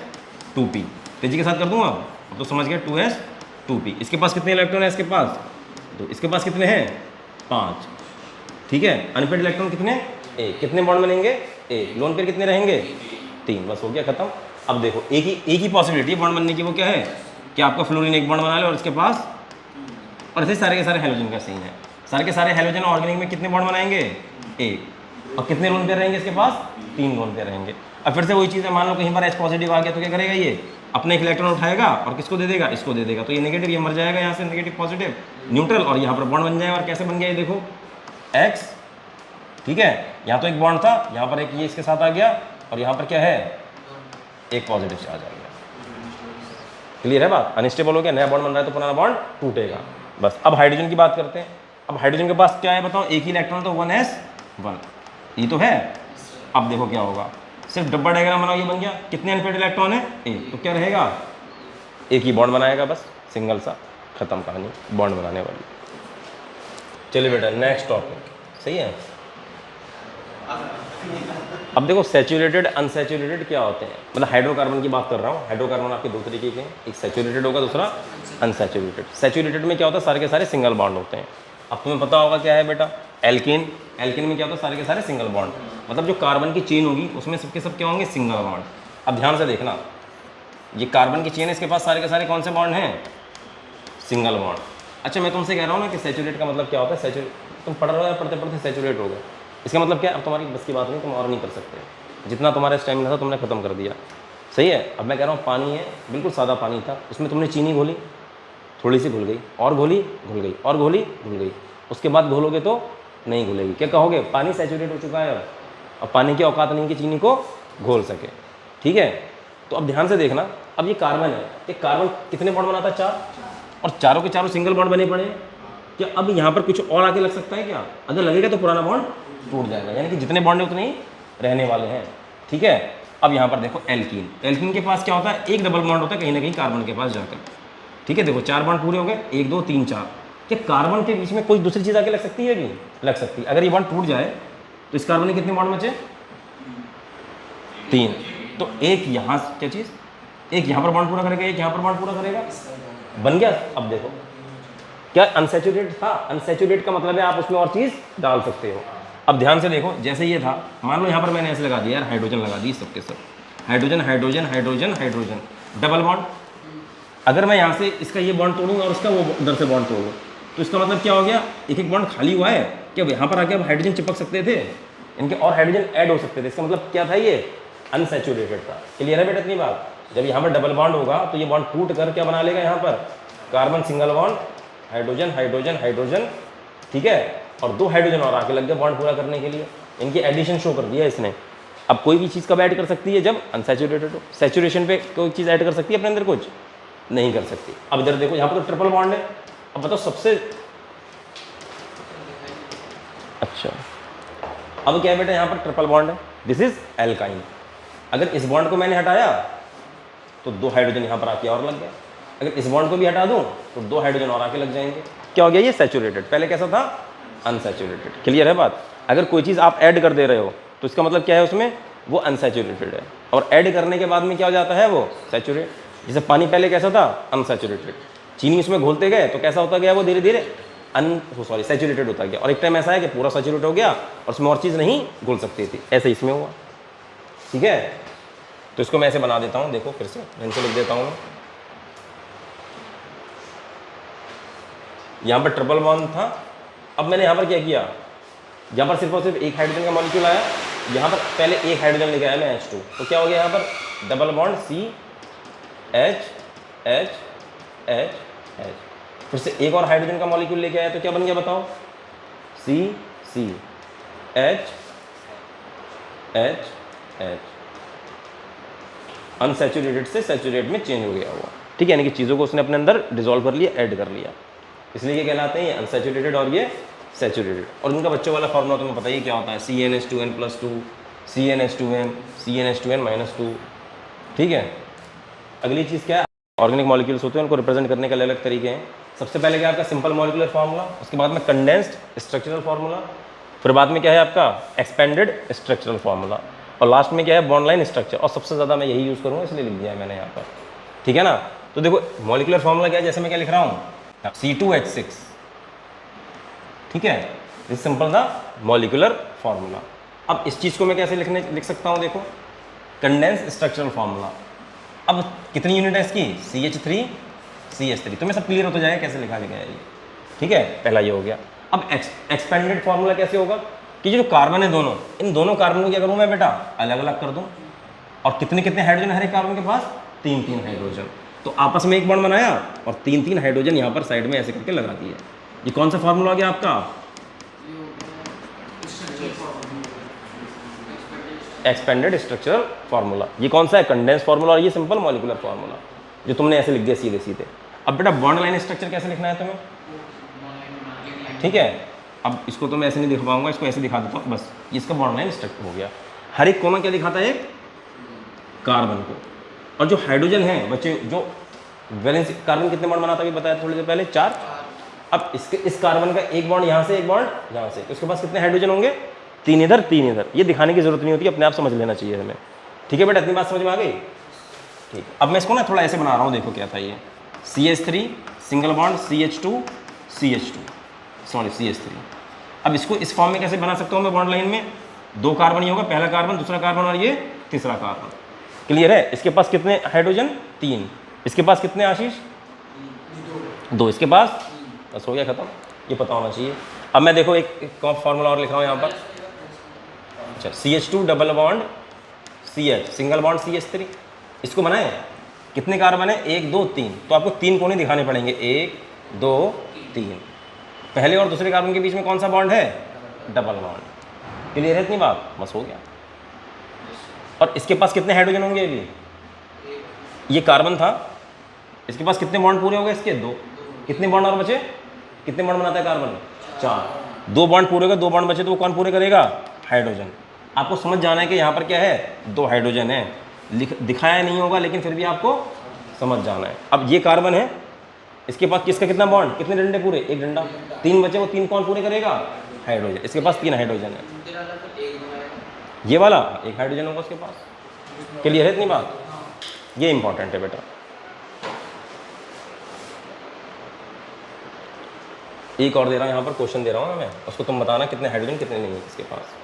2p, तेजी के साथ कर दूंगा। अब तो समझ गया, 2s 2p। इसके पास कितने इलेक्ट्रॉन है, इसके पास 2, इसके पास कितने हैं, 5। ठीक है, अनपेड इलेक्ट्रॉन कितने, 1। कितने बॉन्ड बनेंगे, 1। लोन पेयर कितने रहेंगे, 3। बस हो गया खत्म। अब देखो एक ही पॉसिबिलिटी है बॉन्ड बनने की, वो क्या है कि आपका फ्लोरीन एक बॉन्ड बना ले और इसके पास, और ऐसे सारे के सारे हेलोजन का सीन है, सारे के सारे हेलोजन ऑर्गेनिक में कितने बॉन्ड बनाएंगे, 1। और कितने लोन पेयर रहेंगे इसके पास, 3 लोन पेयर रहेंगे। अब फिर से वही चीज़ है, मान लो कहीं पर H पॉजिटिव आ गया तो क्या करेगा, ये अपने एक इलेक्ट्रॉन उठाएगा और किसको दे देगा, इसको दे देगा। तो ये नेगेटिव, ये मर जाएगा यहाँ से, नेगेटिव पॉजिटिव न्यूट्रल, और यहाँ पर बॉन्ड बन जाएगा। और कैसे बन गया ये देखो, X। ठीक है, यहाँ तो एक बॉन्ड था, यहाँ पर एक ये इसके साथ आ गया, और यहाँ पर क्या है, एक पॉजिटिव चार्ज आ गया। क्लियर है बात, अनस्टेबल हो गया, नया बॉन्ड बन रहा है तो पुराना बॉन्ड टूटेगा। बस अब हाइड्रोजन की बात करते हैं। अब हाइड्रोजन के पास क्या है बताओ, एक ही इलेक्ट्रॉन, तो 1s1, ये तो है। अब देखो क्या होगा, सिर्फ डब्बा डायग्राम बनाओ, ये बन गया। कितने अनपेड इलेक्ट्रॉन है, 1। तो क्या रहेगा, एक ही बॉन्ड बनाएगा, बस सिंगल सा, खत्म कहानी बॉन्ड बनाने वाली। चलिए बेटा नेक्स्ट टॉपिक, सही है। अब देखो सैचुरेटेड अनसैचुरेटेड क्या होते हैं, मतलब हाइड्रोकार्बन की बात कर रहा हूँ। हाइड्रोकार्बन आपके 2 तरीके के हैं, एक सैचुरेटेड होगा, दूसरा अनसैचुरेटेड। सैचुरेटेड में क्या होता है, सारे के सारे सिंगल बॉन्ड होते हैं। अब तुम्हें पता होगा क्या है बेटा, एल्कीन। एल्कीन में क्या होता है, सारे के सारे सिंगल बॉन्ड, मतलब जो कार्बन की चेन होगी उसमें सबके सब क्या होंगे, सिंगल बॉन्ड। अब ध्यान से देखना, ये कार्बन की चेन है, इसके पास सारे के सारे कौन से बॉन्ड हैं, सिंगल बॉन्ड। अच्छा मैं तुमसे कह रहा हूँ ना कि सैचुरेट का मतलब क्या होता है, सैचुरेट तुम पढ़ रहे हो या पढ़ते पढ़ते सैचुरेट हो गए। इसका मतलब क्या है, अब तुम्हारी बस की बात नहीं, तुम और नहीं कर सकते, जितना तुम्हारा स्टैमिना था तुमने ख़त्म कर दिया। सही है। अब मैं कह रहा हूँ पानी है, बिल्कुल सादा पानी था, उसमें तुमने चीनी घोली, थोड़ी सी घुल गई, और घोली घुल गई, और घोली घुल गई, उसके बाद घोलोगे तो नहीं घुलेगी। क्या कहोगे, पानी सैचुरेट हो चुका है अब पानी की औकात नहीं कि चीनी को घोल सके। ठीक है। तो अब ध्यान से देखना, अब ये कार्बन है, ये कार्बन कितने बॉन्ड बनाता है, 4, और चारों के चारों सिंगल बॉन्ड बने पड़े हैं। क्या अब यहाँ पर कुछ और आगे लग सकता है क्या? अगर लगेगा तो पुराना बॉन्ड टूट जाएगा, यानी कि जितने बॉन्ड है उतने ही रहने वाले हैं। ठीक है। अब यहाँ पर देखो एल्कीन, एल्कीन के पास क्या होता है, एक डबल बॉन्ड होता है कहीं ना कहीं कार्बन के पास जाकर। ठीक है, देखो 4 बॉन्ड पूरे हो गए, 1 2 3 4। क्या कार्बन के बीच में कोई दूसरी चीज़ आके लग सकती है भी? लग सकती है। अगर ये बॉन्ड टूट जाए तो इस कार्बन के कितने बॉन्ड बचे, 3। तो एक यहाँ, क्या चीज़, एक यहाँ पर बॉन्ड पूरा करेगा, एक यहाँ पर बॉन्ड पूरा करेगा, बन गया। अब देखो क्या अनसैचुरेटेड था, अनसैचुरेट का मतलब है आप उसमें और चीज़ डाल सकते हो। अब ध्यान से देखो, जैसे ये था, मान लो यहाँ पर मैंने ऐसे लगा दिया यार, हाइड्रोजन लगा दी सबके सब, hydrogen hydrogen hydrogen hydrogen, double bond. अगर मैं यहाँ से इसका ये बॉन्ड तोड़ूंगा और इसका वो उधर से बॉन्ड तोड़ूँ, तो इसका मतलब क्या हो गया, एक एक बॉन्ड खाली हुआ है, क्या यहाँ पर आके अब हाइड्रोजन चिपक सकते थे, इनके और हाइड्रोजन ऐड हो सकते थे। इसका मतलब क्या था, ये अनसैचुरेटेड था। क्लियर है बेटा इतनी बात? जब यहाँ पर डबल बॉन्ड होगा तो ये बॉन्ड टूट कर क्या बना लेगा, यहाँ पर carbon single bond, hydrogen hydrogen hydrogen. ठीक है, और 2 हाइड्रोजन और आके लग गए बॉन्ड पूरा करने के लिए, इनकी एडिशन शो कर दिया इसने। अब कोई भी चीज़ कब ऐड कर सकती है, जब अनसैचुरेटेड हो। सैचुरेशन पे कोई चीज़ ऐड कर सकती है अपने अंदर, कुछ नहीं कर सकती। अब इधर देखो, यहाँ पर तो ट्रिपल बॉन्ड है। अब बताओ सबसे अच्छा, अब क्या है बेटा, यहाँ पर ट्रिपल बॉन्ड है, दिस इज एल्काइन। अगर इस बॉन्ड को मैंने हटाया तो 2 हाइड्रोजन यहाँ पर आके और लग गए, अगर इस बॉन्ड को भी हटा दूँ तो 2 हाइड्रोजन और आके लग जाएंगे। क्या हो गया, ये सैचुरेटेड, पहले कैसा था, अनसैचुरेटेड। क्लियर है बात? अगर कोई चीज़ आप ऐड कर दे रहे हो तो इसका मतलब क्या है, उसमें वो अनसैचुरेटेड है, और ऐड करने के बाद में क्या हो जाता है, वो सैचुरेट। जैसे पानी पहले कैसा था, अनसैचुरेटेड, चीनी इसमें घोलते गए तो कैसा होता गया, वो धीरे धीरे सैचुरेटेड होता गया, और एक टाइम ऐसा है कि पूरा सैचुरेट हो गया और उसमें और चीज़ नहीं घुल सकती थी। ऐसे इसमें हुआ। ठीक है, तो इसको मैं ऐसे बना देता हूँ, देखो फिर से इनसे लिख देता हूँ। यहाँ पर ट्रिपल बॉन्ड था, अब मैंने यहाँ पर क्या किया, यहाँ पर सिर्फ और सिर्फ एक हाइड्रोजन का मॉलिक्यूल आया, यहाँ पर पहले एक हाइड्रोजन लेके आया मैं H2, तो क्या हो गया यहाँ पर, double bond C H H H H, फिर से एक और हाइड्रोजन का मॉलिक्यूल लेके आया, तो क्या बन गया बताओ, C C H H H, unsaturated से सैचुरेट में चेंज हो गया हुआ। ठीक है, यानी कि चीज़ों को उसने अपने अंदर डिसॉल्व कर लिया, ऐड कर लिया, इसलिए ये कहलाते हैं अनसैचुरेटेड और ये सैचुरेटेड। और उनका बच्चों वाला फॉर्मूला तुम्हें पता ही क्या होता है, CnH2n+2 CnH2n CnH2n-2। ठीक है, अगली चीज़ क्या है, ऑर्गेनिक मॉलिक्यूल्स होते हैं, उनको रिप्रेजेंट करने के अलग अलग तरीके हैं। सबसे पहले क्या है आपका सिंपल मॉलिकुलर फार्मूला, उसके बाद में कंडेंस्ड स्ट्रक्चरल फार्मूला, फिर बाद में क्या है आपका एक्सपेंडेड स्ट्रक्चरल फार्मूला, और लास्ट में क्या है बॉन्ड लाइन स्ट्रक्चर। और सबसे ज़्यादा मैं यही यूज़ करूँगा, इसलिए लिख दिया है मैंने यहाँ पर। ठीक है ना, तो देखो मॉलिकुलर फार्मूला क्या है, जैसे मैं क्या लिख रहा हूँ, C2H6। ठीक है, दिस सिंपल था मॉलिकुलर फार्मूला। अब इस चीज़ को मैं कैसे लिख सकता हूँ, देखो कंडेंस स्ट्रक्चरल फार्मूला। अब कितनी यूनिट है इसकी, CH3 CH3, तो मैं सब क्लियर होता जाएगा कैसे लिखा गया है ये। ठीक है, पहला ये हो गया। अब एक्सपेंडेड फार्मूला कैसे होगा, कि जो कार्बन है दोनों, इन दोनों कार्बन को क्या करूँ मैं बेटा, अलग अलग कर दूँ, और कितने कितने हाइड्रोजन हर एक कार्बन के पास, 3 हाइड्रोजन, तो आपस में एक बॉन्ड बनाया और 3 हाइड्रोजन यहाँ पर साइड में ऐसे करके लगा दिए। ये कौन सा फार्मूला आ गया आपका, एक्सपेंडेड स्ट्रक्चरल फार्मूला। ये कौन सा है, कंडेंस फार्मूला, और ये सिंपल मॉलिकुलर फार्मूला जो तुमने ऐसे लिख दिया सीधे सीधे। अब बेटा बॉन्ड लाइन स्ट्रक्चर कैसे लिखना है तुम्हें, ठीक है, अब इसको तो मैं ऐसे नहीं दिखा पाऊंगा, इसको ऐसे दिखा देता हूँ बस, इसका बॉन्ड लाइन स्ट्रक्चर हो गया। हर एक कोना क्या दिखाता है, कार्बन को, और जो हाइड्रोजन है बच्चे, जो वैलेंस कार्बन कितने बॉन्ड बनाता है बताया थोड़ी देर पहले, 4। अब इसके इस कार्बन का एक बॉन्ड यहाँ से, एक बॉन्ड यहाँ से, तो उसके पास कितने हाइड्रोजन होंगे, 3 इधर 3 इधर। ये दिखाने की जरूरत नहीं होती, अपने आप समझ लेना चाहिए हमें। ठीक है बेटा, इतनी बात समझ में आ गई। ठीक, अब मैं इसको ना थोड़ा ऐसे बना रहा हूँ, देखो क्या था ये, CH3 single bond CH2 CH3। अब इसको इस फॉर्म में कैसे बना सकता हूँ मैं, बॉन्ड लाइन में 2 कार्बन ही होगा, पहला कार्बन दूसरा कार्बन और ये तीसरा कार्बन। क्लियर है, इसके पास कितने हाइड्रोजन, 3, इसके पास कितने आशीष, 2, इसके पास, बस हो गया खत्म, ये पता होना चाहिए। अब मैं देखो एक फार्मूला और लिख रहा हूँ यहाँ पर, अच्छा CH2 double bond CH, single bond CH3, इसको बनाए कितने कार्बन है, 1 2 3, तो आपको 3 कोने दिखाने पड़ेंगे, 1 2 3, पहले और दूसरे कार्बन के बीच में कौन सा बॉन्ड है, डबल बॉन्ड। क्लियर है इतनी बात, बस हो गया। और इसके पास कितने हाइड्रोजन होंगे, अभी ये कार्बन था, इसके पास कितने बॉन्ड पूरे हो गए, इसके 2, कितने बॉन्ड और बचे, कितने बॉन्ड बनाता है कार्बन, 4, 2 बॉन्ड पूरे हो गए, 2 बॉन्ड बचे तो वो कौन पूरे करेगा, हाइड्रोजन। आपको समझ जाना है कि यहाँ पर क्या है, 2 हाइड्रोजन है, दिखाया नहीं होगा लेकिन फिर भी आपको समझ जाना है। अब ये कार्बन है, इसके पास किसका कितना बॉन्ड, कितने डंडे पूरे, 1 डंडा, 3 बचे, वो 3 कौन पूरे करेगा, हाइड्रोजन। इसके पास 3 हाइड्रोजन है, ये वाला 1 हाइड्रोजन होगा उसके पास। क्लियर है इतनी बात, ये इंपॉर्टेंट है बेटा। एक और दे रहा हूँ यहाँ पर, क्वेश्चन दे रहा हूँ मैं, उसको तुम बताना कितने हाइड्रोजन कितने नहीं है इसके पास।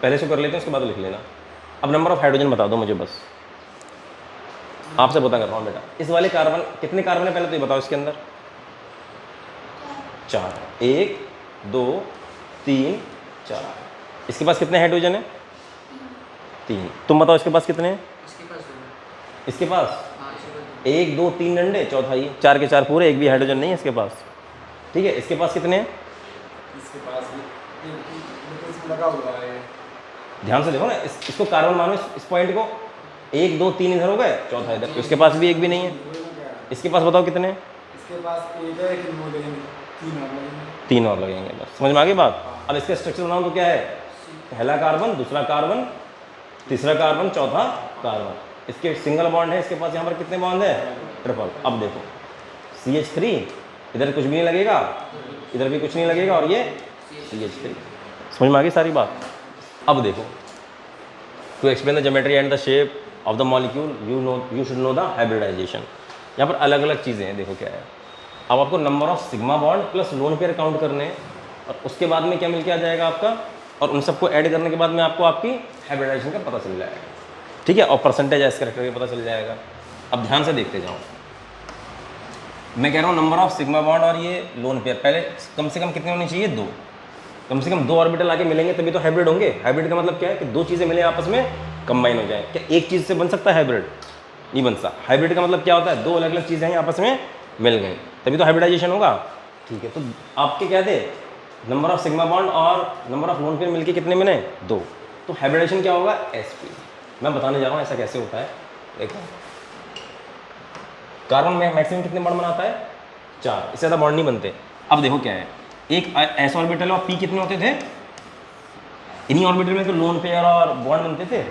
पहले से कर लेते हैं, उसके बाद लिख लेना। अब नंबर ऑफ हाइड्रोजन बता दो मुझे, बस आपसे पता कर रहा हूँ बेटा। इस वाले कार्बन कितने कार्बन है पहले तो ये बताओ, इसके अंदर 4, 1 2 3 4, इसके पास कितने हाइड्रोजन है, 3, तुम बताओ इसके पास कितने हैं, इसके पास 1 2 3 डंडे, चौथा ये, 4 के 4 पूरे, एक भी हाइड्रोजन नहीं है इसके पास। ठीक है, इसके पास कितने हैं, इसके पास लगा हुआ है, ध्यान से देखो ना, इसको कार्बन मानो, इस पॉइंट को, 1 2 3 इधर हो गए, चौथा इधर, इसके पास भी एक भी नहीं है। इसके पास बताओ कितने हैं, इसके पास एक है, 3 और लगेंगे, बस समझ में आ गई बात। अब इसका स्ट्रक्चर बनाओ तो क्या है, पहला कार्बन, दूसरा कार्बन, तीसरा कार्बन, चौथा कार्बन, इसके सिंगल बॉन्ड है, इसके पास यहाँ पर कितने बॉन्ड है, ट्रिपल। अब देखो CH3, इधर कुछ भी नहीं लगेगा, इधर भी कुछ नहीं लगेगा, और ये CH3, समझ में आ गई सारी बात। अब देखो, to explain the geometry and the shape of the molecule you should know the hybridisation. यहाँ पर अलग अलग चीज़ें हैं, देखो क्या है। अब आपको number of sigma bond plus lone pair count करने हैं, और उसके बाद में क्या मिल के आ जाएगा आपका, और उन सबको ऐड करने के बाद में आपको आपकी हाइब्रिडाइजेशन का पता चल जाएगा। ठीक है, और परसेंटेज एस कैरेक्टर का पता चल जाएगा। अब ध्यान से देखते जाओ, मैं कह रहा हूँ नंबर ऑफ सिग्मा बॉन्ड और ये लोन पेयर पहले कम से कम कितने होने चाहिए, 2, कम से कम 2 ऑर्बिटल आके मिलेंगे तभी तो हाइब्रिड होंगे। हाइब्रिड का मतलब क्या है कि 2 चीज़ें मिले आपस में कंबाइन हो जाए। क्या एक चीज़ से बन सकता है हाइब्रिड, नहीं बन सकता। हाइब्रिड का मतलब क्या होता है, 2 अलग अलग चीज़ें हैं आपस में मिल गई तभी तो हाइब्रिडाइजेशन होगा। ठीक है, तो आपके क्या थे, नंबर ऑफ सिग्मा बॉन्ड और नंबर ऑफ लोन पेयर मिलके कितने मिले, 2, तो हाइब्रिडाइजेशन क्या होगा, sp। मैं बताने जा रहा हूँ ऐसा कैसे होता है। देखो कार्बन में मैक्सिमम कितने बॉन्ड बनाता है, 4, इससे ज़्यादा बॉन्ड नहीं बनते। अब देखो क्या है, एक s ऑर्बिटल और p कितने होते थे, इन्हीं ऑर्बिटल में तो लोन पेयर और बॉन्ड बनते थे।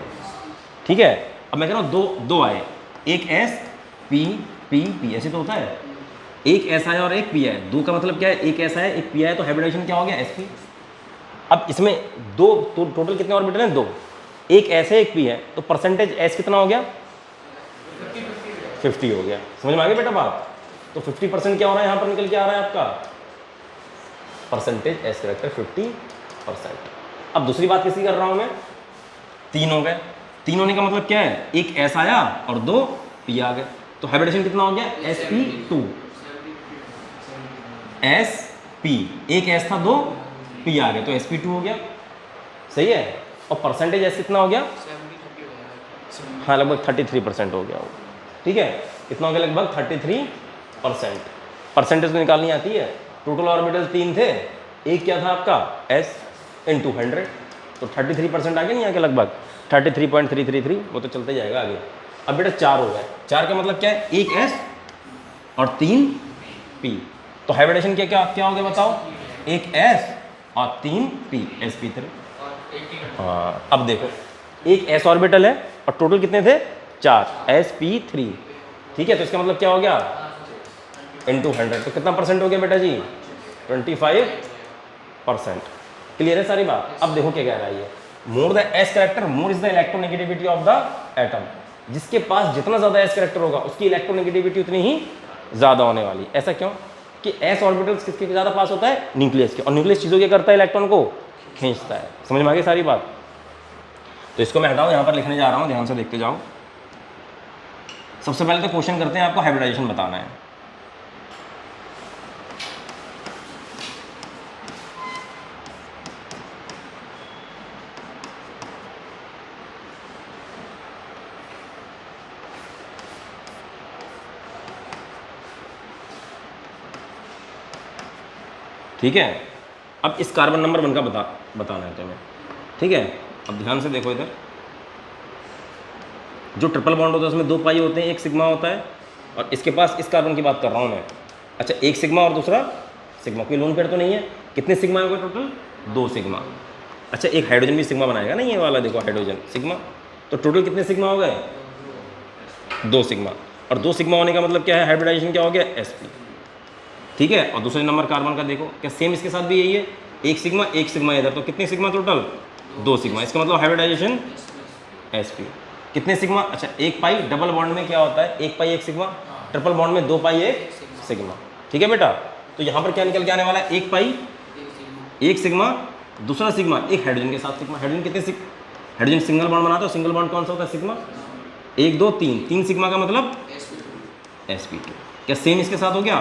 ठीक है, अब मैं कह रहा हूँ दो आए, एक s p p p, ऐसे तो होता है, एक s आया और एक p आया, 2 का मतलब क्या है, एक s आया एक p आया, तो हाइब्रिडाइजेशन क्या हो गया, sp। अब इसमें 2 तो टोटल कितने ऑर्बिटल हैं, 2, एक s है एक p है, तो परसेंटेज s कितना हो गया, 50 हो गया। समझ में आ गया बेटा बात। तो 50% क्या हो रहा है, यहाँ पर निकल के आ रहा है आपका परसेंटेज एस कैरेक्टर 50%। अब दूसरी बात किसी कर रहा हूँ मैं, 3 हो गए, 3 होने का मतलब क्या है, एक एस आया और 2 पी आ गए, तो हाइब्रिडेशन कितना हो गया, sp2 sp, एक एस था 2 पी आ गए तो sp2 हो गया। सही है, और परसेंटेज एस कितना हो गया, हाँ लगभग 33% हो गया वो। ठीक है, कितना हो गया, लगभग 33%। परसेंटेज तो निकालनी आती है। टोटल ऑर्बिटल 3 थे, एक क्या था आपका s × 100, तो 33% आगे नहीं आके लगभग 33.333, वो तो चलते जाएगा आगे। अब बेटा 4 हो गए, 4 का मतलब क्या है, एक s और 3 p, तो हाइब्रिडेशन क्या क्या क्या हो गया बताओ, एक s और 3 p, sp3। हाँ अब देखो, एक s ऑर्बिटल है और टोटल कितने थे, 4, sp3। ठीक है, तो इसका मतलब क्या हो गया, × 100, तो कितना परसेंट हो गया बेटा जी, 25%। क्लियर है सारी बात। अब देखो क्या कह रहा है ये, more the S character more is the electronegativity of the atom. जिसके पास जितना ज्यादा एस कैरेक्टर होगा उसकी इलेक्ट्रोनेगेटिविटी उतनी ही ज्यादा होने वाली। ऐसा क्यों कि एस ऑर्बिटल्स किसके ज्यादा पास होता है, न्यूक्लियस के, और न्यूक्लियस चीजों क्या करता है, इलेक्ट्रॉन को खींचता है। समझ में आ गई सारी बात। तो इसको मैं हटाऊं, यहाँ पर लिखने जा रहा हूँ, ध्यान से देखते जाओ। सबसे पहले तो क्वेश्चन करते हैं, आपको हाइब्रिडाइजेशन बताना है। ठीक है, अब इस कार्बन नंबर 1 का बताना है तुम्हें। ठीक है, अब ध्यान से देखो इधर, जो ट्रिपल बॉन्ड होता है उसमें 2 पाई होते हैं, 1 सिग्मा होता है, और इसके पास इस कार्बन की बात कर रहा हूँ मैं। अच्छा, 1 सिग्मा और दूसरा सिग्मा, कोई लोन पेयर तो नहीं है। कितने सिग्मा होगा टोटल? 2 सिग्मा। अच्छा, एक हाइड्रोजन भी सिग्मा बनाएगा ना, ये वाला देखो हाइड्रोजन सिग्मा, तो टोटल कितने सिग्मा हो गए? 2 सिग्मा। और 2 सिग्मा होने का मतलब क्या है? हाइब्रिडाइजेशन क्या हो गया? sp। ठीक है, और दूसरे नंबर कार्बन का देखो, क्या सेम इसके साथ भी यही है? 1 सिग्मा इधर, तो कितने सिग्मा टोटल? 2 सिग्मा। इसका मतलब हाइब्रिडाइजेशन sp। कितने सिग्मा? अच्छा, 1 पाई डबल बॉन्ड में क्या होता है? 1 पाई 1 सिग्मा, ट्रिपल बॉन्ड में 2 पाई 1 सिग्मा। ठीक है बेटा, तो यहाँ पर क्या निकल के आने वाला है? 1 पाई 1 सिग्मा, दूसरा सिग्मा एक हाइड्रोजन के साथ सिग्मा। हाइड्रोजन कितने हाइड्रोजन सिंगल बॉन्ड बनाता है, सिंगल बॉन्ड कौन सा होता है? सिग्मा। 1 2 3, 3 सिग्मा का मतलब sp2। क्या सेम इसके साथ हो गया?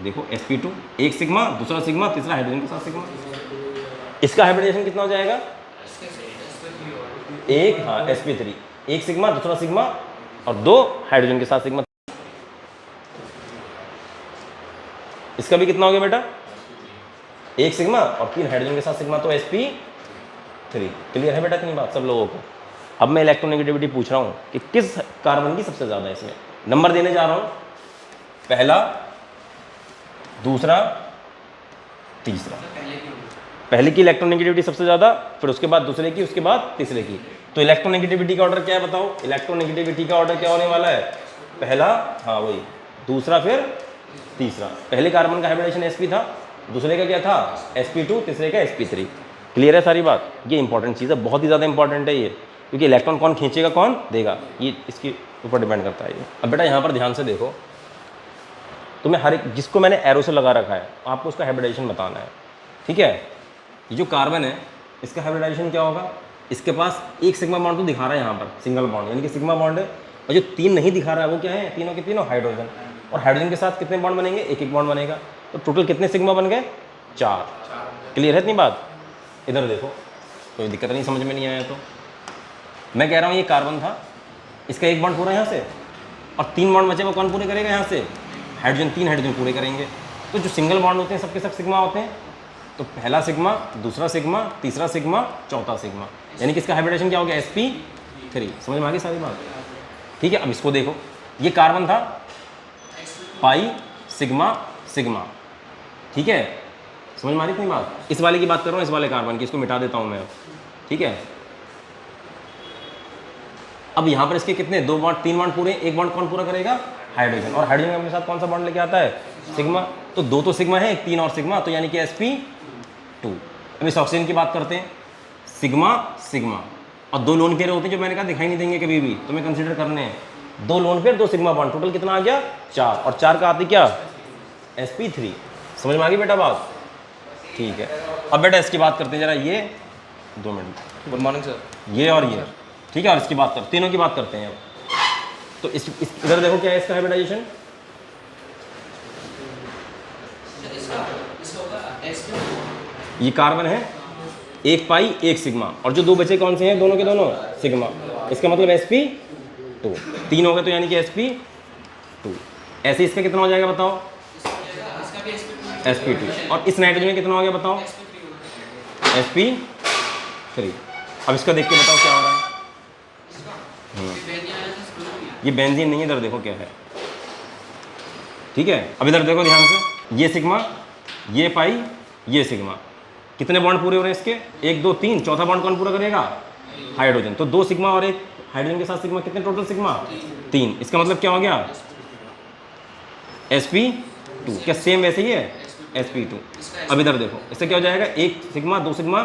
देखो sp2, 1 सिग्मा, दूसरा सिग्मा, तीसरा हाइड्रोजन के साथ सिग्मा। इसका हाइब्रिडेशन कितना हो जाएगा? 1, हाँ sp3, 1 सिग्मा, दूसरा सिग्मा और 2 हाइड्रोजन के साथ सिग्मा। इसका भी कितना हो गया बेटा? 1 सिग्मा और 3 हाइड्रोजन के साथ सिग्मा, तो sp3। क्लियर है बेटा इतनी बात सब लोगों को? अब मैं इलेक्ट्रोनेगेटिविटी पूछ रहा हूँ कि किस कार्बन की सबसे ज़्यादा है। इसमें नंबर देने जा रहा हूँ, पहला, दूसरा, तीसरा। पहले की इलेक्ट्रोनेगेटिविटी सबसे ज़्यादा, फिर उसके बाद दूसरे की, उसके बाद तीसरे की। तो इलेक्ट्रोनेगेटिविटी का ऑर्डर क्या है बताओ? इलेक्ट्रोनेगेटिविटी का ऑर्डर क्या होने वाला है? पहला, हाँ वही, दूसरा, फिर तीसरा। पहले कार्बन का हाइब्रिडेशन sp था, दूसरे का क्या था? sp2, तीसरे का sp3। क्लियर है सारी बात? ये इंपॉर्टेंट चीज़ है, बहुत ही ज़्यादा इंपॉर्टेंट है ये, क्योंकि इलेक्ट्रॉन कौन खींचेगा, कौन देगा, ये इसके ऊपर डिपेंड करता है ये। अब बेटा यहाँ पर ध्यान से देखो, तुम्हें हर एक जिसको मैंने एरो से लगा रखा है आपको उसका हाइब्रिडाइजेशन बताना है। ठीक है, ये जो कार्बन है इसका हाइब्रिडाइजेशन क्या होगा? इसके पास 1 सिग्मा बॉन्ड तो दिखा रहा है यहाँ पर, सिंगल बॉन्ड यानी कि सिग्मा बॉन्ड है, और जो 3 नहीं दिखा रहा है वो क्या है? तीनों के तीनों हाइड्रोजन। और हाइड्रोजन के साथ कितने बॉन्ड बनेंगे? 1 बॉन्ड बनेगा। तो टोटल कितने सिग्मा बन गए? 4। क्लियर है इतनी बात? इधर देखो, कोई दिक्कत नहीं, समझ में नहीं आया तो मैं कह रहा हूँ ये कार्बन था, इसका 1 बॉन्ड पूरा यहाँ से, और 3 बॉन्ड बचे वो कौन पूरे करेगा? यहाँ से हाइड्रोजन, 3 हाइड्रोजन पूरे करेंगे। तो जो सिंगल बॉन्ड होते हैं सबके सब सिग्मा होते हैं, तो पहला सिग्मा, दूसरा सिग्मा, तीसरा सिग्मा, चौथा सिग्मा, यानी कि इसका हाइब्रिडेशन क्या हो गया? sp3। समझ में आ गई सारी बात? ठीक है, अब इसको देखो, ये कार्बन था, पाई सिग्मा सिग्मा। ठीक है, समझ में आ रही इतनी बात? इस वाले की बात कर रहा हूँ, इस वाले कार्बन की, इसको मिटा देता हूँ मैं अब। ठीक है, अब यहाँ पर इसके कितने? 2 बॉन्ड, 3 बॉन्ड पूरे, 1 बॉन्ड कौन पूरा करेगा? हाइड्रोजन। और हाइड्रोजन अपने साथ कौन सा बॉन्ड लेके आता है? सिग्मा। तो 2 तो सिग्मा है, 3 और सिग्मा, तो यानी कि sp2। अब इस ऑक्सीजन की बात करते हैं, सिग्मा सिग्मा, और 2 लोन पेयर होते हैं जो मैंने कहा दिखाई नहीं देंगे कभी भी, तुम्हें कंसिडर करने हैं। 2 lone pair, 2 sigma bond, total कितना आ गया? 4, और 4 का आती क्या? sp3। समझ में आ गई बेटा बात? ठीक है, अब बेटा इसकी बात करते हैं जरा, ये 2 मिनट, गुड मॉर्निंग सर। ये और ये। ठीक है, और इसकी बात तीनों की बात करते हैं अब। तो इस इधर देखो क्या है इसका हाइब्रिडाइजेशन? ये कार्बन है, 1 पाई 1 सिग्मा, और जो 2 बचे कौन से हैं? दोनों के दोनों सिग्मा। इसका मतलब sp2, 3 हो गए, तो यानी कि sp2। ऐसे इसका कितना हो जाएगा बताओ? sp2। और इस नाइट्रोजन में कितना हो गया बताओ? sp3। अब इसका देख के बताओ क्या हो रहा है? ये बेंजीन नहीं है, इधर देखो क्या है। ठीक है, अब इधर देखो ध्यान से, ये सिग्मा, ये पाई, ये सिग्मा, कितने बॉन्ड पूरे हो रहे हैं इसके? 1 2 3, चौथा बॉन्ड कौन पूरा करेगा? हाइड्रोजन। तो 2 सिग्मा और 1 हाइड्रोजन के साथ सिग्मा, कितने टोटल सिग्मा? 3। इसका मतलब क्या हो गया? sp2। क्या सेम वैसे ही है? sp2। अब इधर देखो, इससे क्या हो जाएगा? 1 सिग्मा, 2 सिग्मा,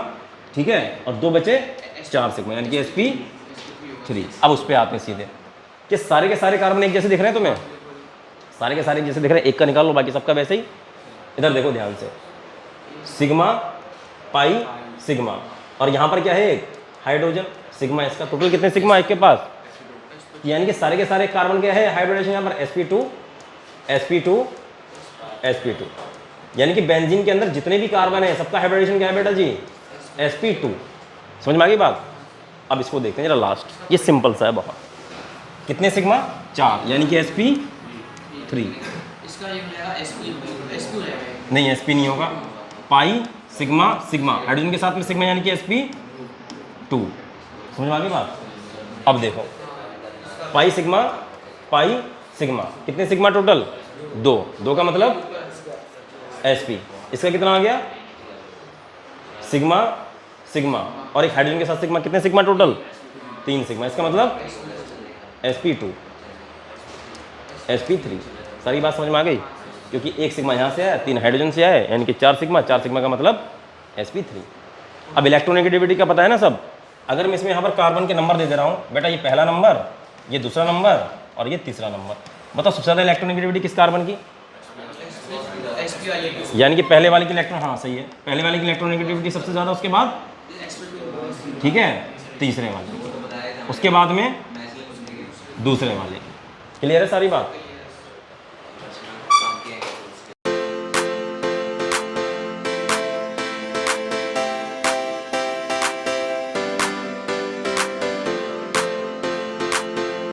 ठीक है, और 2 बचे 4 सिग्मा, यानी कि sp3। अब उस पर आते हैं सीधे, कि सारे के सारे कार्बन एक जैसे दिख रहे हैं तुम्हें? सारे के सारे जैसे दिख रहे हैं, एक का निकाल लो, बाकी सबका वैसे ही। इधर देखो ध्यान से, सिग्मा पाई सिग्मा, और यहाँ पर क्या है? Hydrogen sigma. इसका टोटल कितने सिग्मा एक के पास? यानी कि सारे के सारे कार्बन क्या है? हाइब्रिडेशन यहाँ पर sp2 sp2 sp2, यानी कि बेंजीन के अंदर जितने भी कार्बन है सबका हाइब्रिडेशन क्या है बेटा जी? sp2। समझ में आ गई बात? अब इसको देखते हैं जरा लास्ट, ये सिंपल सा है बहुत। कितने सिग्मा? 4, यानी कि sp3। इसका ये मिलेगा sp हो जाएगा ये। नहीं sp नहीं होगा, पाई सिग्मा सिग्मा, हाइड्रोजन के साथ में सिग्मा यानी कि sp2। समझ में आ गई बात? अब देखो पाई सिग्मा कितने सिग्मा टोटल? 2 का मतलब sp। इसका कितना आ गया? सिग्मा सिग्मा, और एक हाइड्रोजन के साथ सिग्मा, कितने सिग्मा टोटल? 3 सिग्मा। इसका मतलब sp2 sp3। सारी बात समझ में आ गई? क्योंकि एक सिग्मा यहाँ से आया, 3 हाइड्रोजन से आए, यानी कि 4 सिग्मा का मतलब sp3। अब इलेक्ट्रोनेगेटिविटी का पता है ना सब? अगर मैं इसमें यहाँ पर कार्बन के नंबर दे दे रहा हूँ, बेटा ये पहला नंबर, ये दूसरा नंबर और ये तीसरा नंबर, बताओ सबसे ज़्यादा इलेक्ट्रोनेगेटिविटी किस कार्बन की? sp वाले की। यानी कि पहले वाले की इलेक्ट्रॉन, हाँ सही है, पहले वाले की इलेक्ट्रोनेगेटिविटी सबसे ज़्यादा, उसके बाद ठीक है तीसरे वाले, उसके बाद में दूसरे वाले। क्लियर है सारी बात?